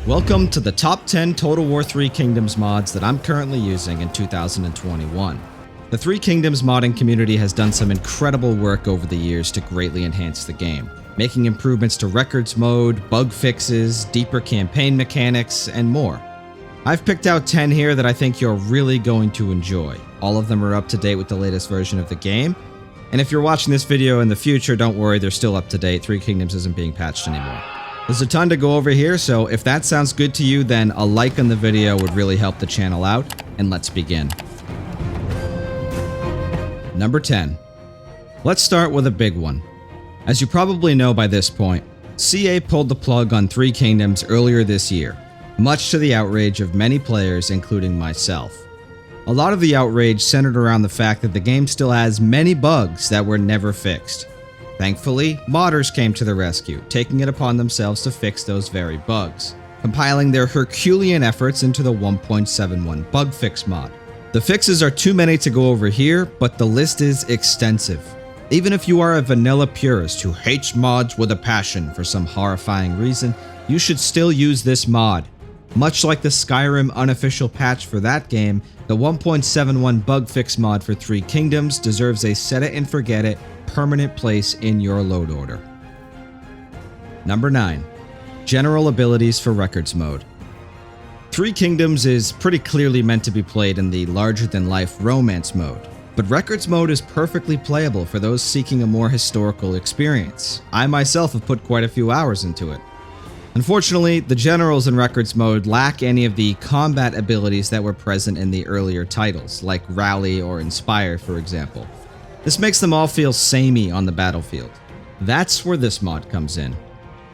Welcome to the top 10 Total War 3 Kingdoms mods that I'm currently using in 2021. The 3 Kingdoms modding community has done some incredible work over the years to greatly enhance the game, making improvements to records mode, bug fixes, deeper campaign mechanics, and more. I've picked out 10 here that I think you're really going to enjoy. All of them are up to date with the latest version of the game, and if you're watching this video in the future, don't worry, they're still up to date. 3 Kingdoms isn't being patched anymore. There's a ton to go over here, so if that sounds good to you, then a like on the video would really help the channel out, and let's begin. Number 10. Let's start with a big one. As you probably know by this point, CA pulled the plug on 3 Kingdoms earlier this year, much to the outrage of many players, including myself. A lot of the outrage centered around the fact that the game still has many bugs that were never fixed. Thankfully, modders came to the rescue, taking it upon themselves to fix those very bugs, compiling their Herculean efforts into the 1.71 bug fix mod. The fixes are too many to go over here, but the list is extensive. Even if you are a vanilla purist who hates mods with a passion for some horrifying reason, you should still use this mod. Much like the Skyrim unofficial patch for that game, the 1.71 bug fix mod for 3 Kingdoms deserves a set it and forget it permanent place in your load order. Number 9. General abilities for records mode. 3 Kingdoms is pretty clearly meant to be played in the larger-than-life romance mode, but records mode is perfectly playable for those seeking a more historical experience. I myself have put quite a few hours into it. Unfortunately, the generals in records mode lack any of the combat abilities that were present in the earlier titles, like Rally or Inspire, for example. This makes them all feel samey on the battlefield. That's where this mod comes in.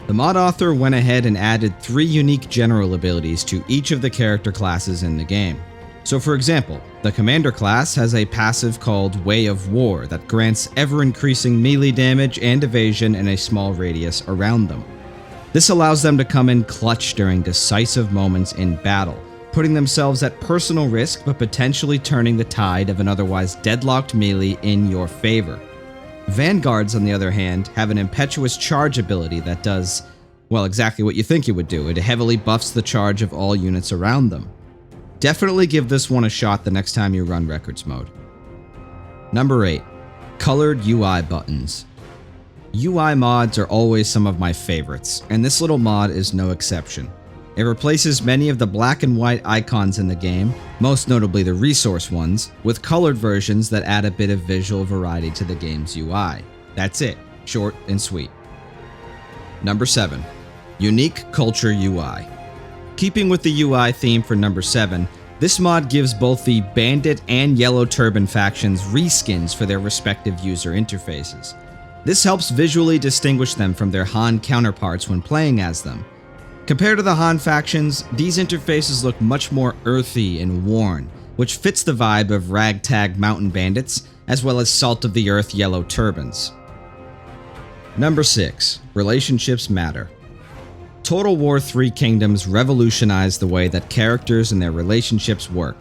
The mod author went ahead and added 3 unique general abilities to each of the character classes in the game. So for example, the Commander class has a passive called Way of War that grants ever-increasing melee damage and evasion in a small radius around them. This allows them to come in clutch during decisive moments in battle, putting themselves at personal risk but potentially turning the tide of an otherwise deadlocked melee in your favor. Vanguards, on the other hand, have an impetuous charge ability that does, well, exactly what you think it would do. It heavily buffs the charge of all units around them. Definitely give this one a shot the next time you run records mode. Number 8. Colored UI buttons. UI mods are always some of my favorites, and this little mod is no exception. It replaces many of the black and white icons in the game, most notably the resource ones, with colored versions that add a bit of visual variety to the game's UI. That's it. Short and sweet. Number 7. Unique Culture UI. Keeping with the UI theme for number 7, this mod gives both the Bandit and Yellow Turban factions reskins for their respective user interfaces. This helps visually distinguish them from their Han counterparts when playing as them. Compared to the Han factions, these interfaces look much more earthy and worn, which fits the vibe of ragtag mountain bandits, as well as salt of the earth yellow turbans. Number 6. Relationships matter. Total War 3 Kingdoms revolutionized the way that characters and their relationships work.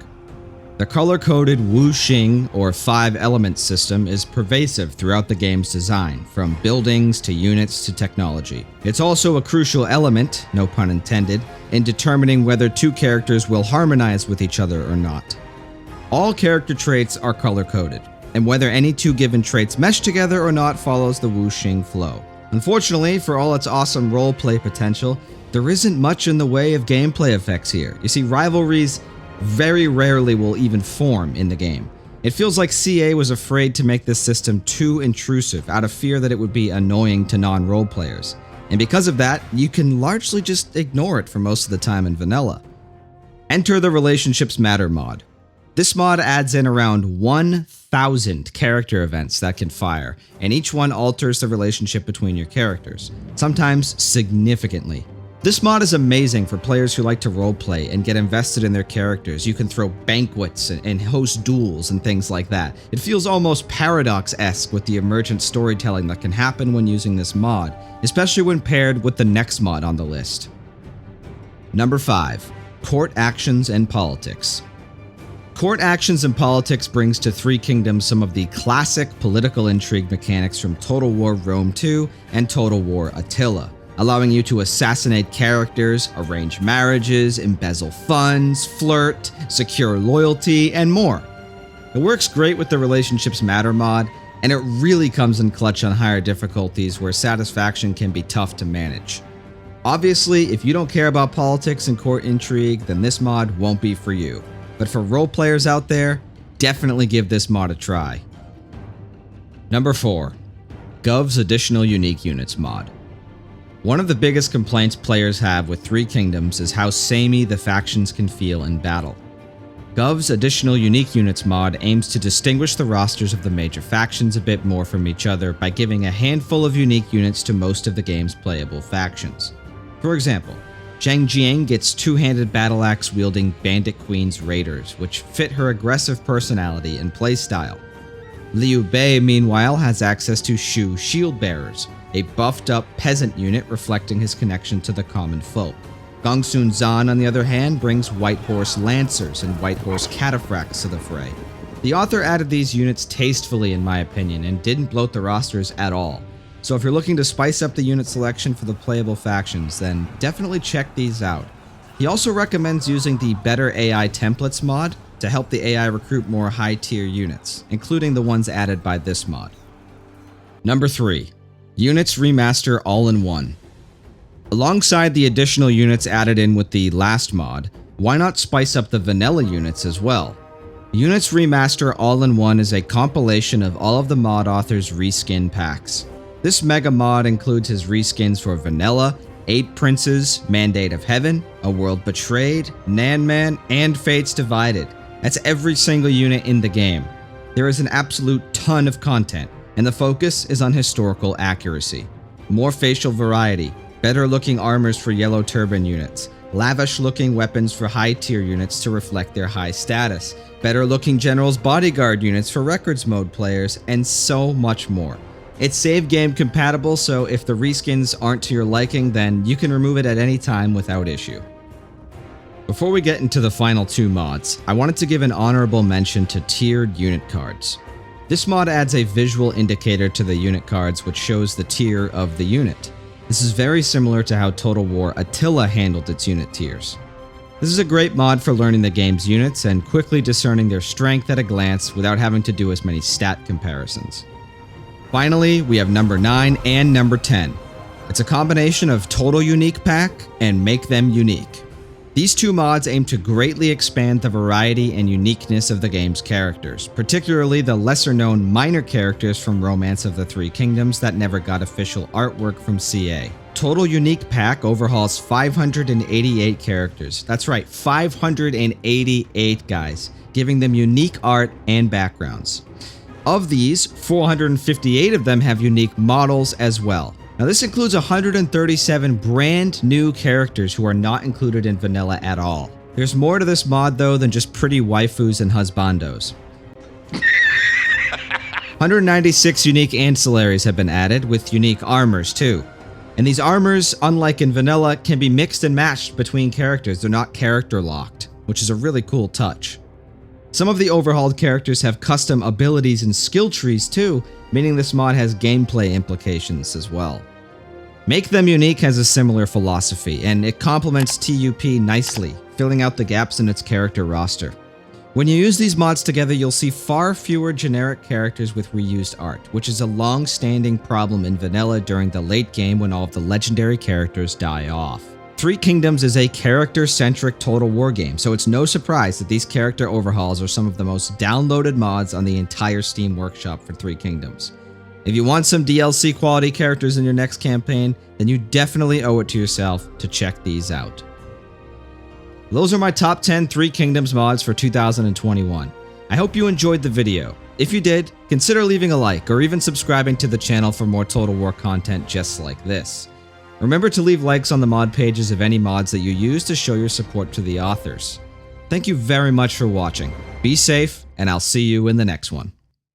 The color-coded Wu Xing, or 5-element system, is pervasive throughout the game's design, from buildings to units to technology. It's also a crucial element, no pun intended, in determining whether 2 characters will harmonize with each other or not. All character traits are color-coded, and whether any 2 given traits mesh together or not follows the Wu Xing flow. Unfortunately, for all its awesome roleplay potential, there isn't much in the way of gameplay effects here. You see, rivalries very rarely will even form in the game. It feels like CA was afraid to make this system too intrusive out of fear that it would be annoying to non-role players. And because of that, you can largely just ignore it for most of the time in vanilla. Enter the Relationships Matter mod. This mod adds in around 1,000 character events that can fire, and each one alters the relationship between your characters, sometimes significantly. This mod is amazing for players who like to roleplay and get invested in their characters. You can throw banquets and host duels and things like that. It feels almost Paradox-esque with the emergent storytelling that can happen when using this mod, especially when paired with the next mod on the list. Number 5. Court Actions and Politics. Court Actions and Politics brings to 3 Kingdoms some of the classic political intrigue mechanics from Total War Rome 2 and Total War Attila. allowing you to assassinate characters, arrange marriages, embezzle funds, flirt, secure loyalty, and more. It works great with the Relationships Matter mod, and it really comes in clutch on higher difficulties where satisfaction can be tough to manage. Obviously, if you don't care about politics and court intrigue, then this mod won't be for you. But for role players out there, definitely give this mod a try. Number 4. Gov's Additional Unique Units mod. One of the biggest complaints players have with Three Kingdoms is how samey the factions can feel in battle. Gov's Additional Unique Units mod aims to distinguish the rosters of the major factions a bit more from each other by giving a handful of unique units to most of the game's playable factions. For example, Zhang Jiang gets two-handed battle axe wielding Bandit Queen's Raiders, which fit her aggressive personality and playstyle. Liu Bei, meanwhile, has access to Shu Shield Bearers, a buffed-up peasant unit reflecting his connection to the common folk. Gongsun Zan, on the other hand, brings White Horse Lancers and White Horse Cataphracts to the fray. The author added these units tastefully, in my opinion, and didn't bloat the rosters at all. So if you're looking to spice up the unit selection for the playable factions, then definitely check these out. He also recommends using the Better AI Templates mod to help the AI recruit more high-tier units, including the ones added by this mod. Number 3. Units Remaster All In One. Alongside the additional units added in with the last mod, why not spice up the vanilla units as well? Units Remaster All In One is a compilation of all of the mod author's reskin packs. This mega mod includes his reskins for Vanilla, 8 Princes, Mandate of Heaven, A World Betrayed, Nan Man, and Fates Divided. That's every single unit in the game. There is an absolute ton of content, and the focus is on historical accuracy. More facial variety, better looking armors for Yellow Turban units, lavish looking weapons for high tier units to reflect their high status, better looking General's Bodyguard units for Records mode players, and so much more. It's save game compatible, so if the reskins aren't to your liking, then you can remove it at any time without issue. Before we get into the final 2 mods, I wanted to give an honorable mention to tiered unit cards. This mod adds a visual indicator to the unit cards which shows the tier of the unit. This is very similar to how Total War Attila handled its unit tiers. This is a great mod for learning the game's units and quickly discerning their strength at a glance without having to do as many stat comparisons. Finally, we have number 9 and number 10. It's a combination of Total Unique Pack and Make Them Unique. These 2 mods aim to greatly expand the variety and uniqueness of the game's characters, particularly the lesser-known minor characters from Romance of the Three Kingdoms that never got official artwork from CA. Total Unique Pack overhauls 588 characters. That's right, 588 guys, giving them unique art and backgrounds. Of these, 458 of them have unique models as well. Now this includes 137 brand new characters who are not included in vanilla at all. There's more to this mod though than just pretty waifus and husbandos. 196 unique ancillaries have been added, with unique armors too. And these armors, unlike in vanilla, can be mixed and matched between characters. They're not character locked, which is a really cool touch. Some of the overhauled characters have custom abilities and skill trees too, meaning this mod has gameplay implications as well. Make Them Unique has a similar philosophy, and it complements TUP nicely, filling out the gaps in its character roster. When you use these mods together, you'll see far fewer generic characters with reused art, which is a long-standing problem in vanilla during the late game when all of the legendary characters die off. Three Kingdoms is a character-centric Total War game, so it's no surprise that these character overhauls are some of the most downloaded mods on the entire Steam Workshop for Three Kingdoms. If you want some DLC quality characters in your next campaign, then you definitely owe it to yourself to check these out. Those are my top 10 Three Kingdoms mods for 2021. I hope you enjoyed the video. If you did, consider leaving a like or even subscribing to the channel for more Total War content just like this. Remember to leave likes on the mod pages of any mods that you use to show your support to the authors. Thank you very much for watching. Be safe, and I'll see you in the next one.